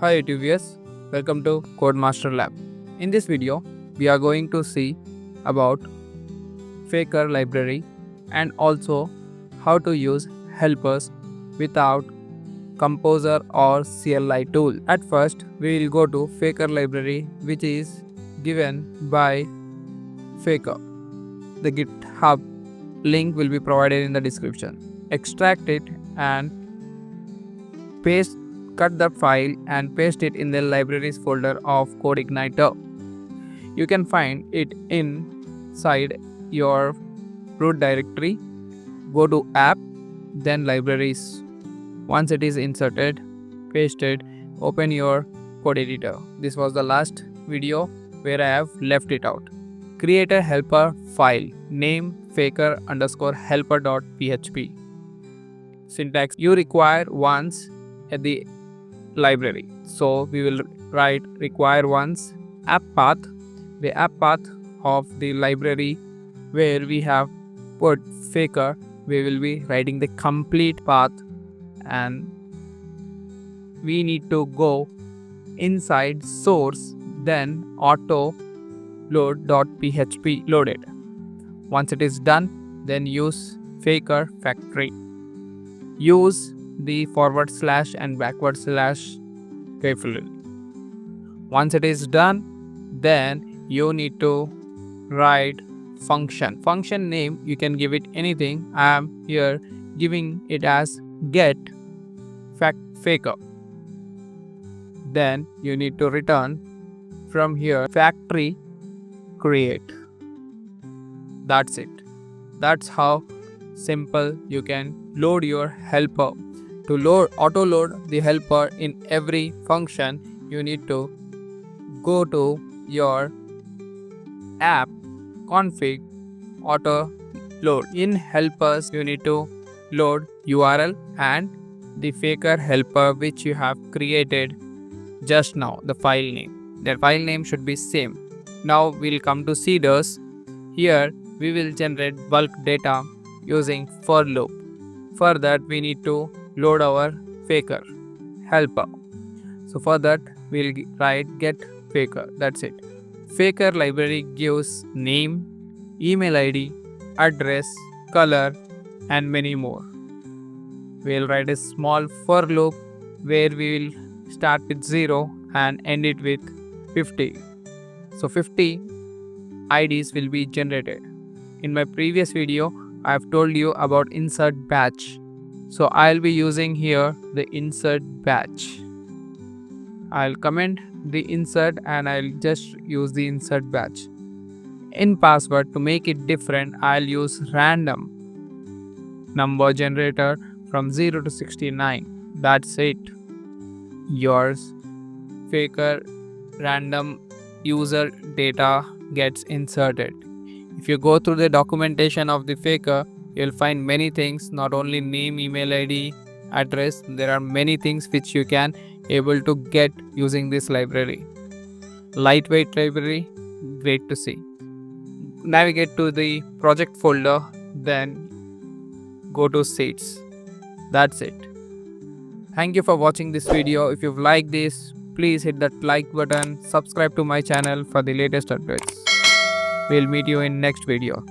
Hi YouTubers, welcome to CodeMaster Lab. In this video, we are going to see about Faker library and also how to use helpers without Composer or CLI tool. At first, we will go to Faker library, which is given by Faker. The GitHub link will be provided in the description. Extract it and cut the file and paste it in the libraries folder of CodeIgniter. You can find it inside your root directory. Go to app, then libraries. Once it is inserted, paste it, open your code editor. This was the last video where I have left it out. Create a helper file, name faker_helper.php. Syntax: you require once at the library. So we will write require once app path, the app path of the library where we have put Faker. We will be writing the complete path and we need to go inside source, then auto load.php load it. Once it is done, then use Faker factory. Use the / and / carefully. Once it is done, then you need to write function. Function name, you can give it anything. I am here giving it as get Faker. Then you need to return from here factory create. That's it. That's how simple you can load your helper. To auto load the helper in every function, you need to go to your app config auto load. In helpers, you need to load URL and the Faker helper which you have created just now, the file name. The file name should be same. Now we'll come to seeders. Here we will generate bulk data using for loop. For that we need to load our Faker helper. So for that we'll write get Faker. That's it. Faker library gives name, email ID, address, color and many more. We'll write a small for loop where we will start with 0 and end it with 50. So 50 IDs will be generated. In my previous video, I have told you about insert batch. So I'll be using here the insert batch. I'll comment the insert and I'll just use the insert batch. In password, to make it different, I'll use random number generator from 0 to 69. That's it. Yours Faker random user data gets inserted. If you go through the documentation of the Faker, you'll find many things, not only name, email ID, address. There are many things which you can able to get using this library. Lightweight library, great to see. Navigate to the project folder, then go to seeds. That's it. Thank you for watching this video. If you've liked this, please hit that like button, subscribe to my channel for the latest updates. We'll meet you in next video.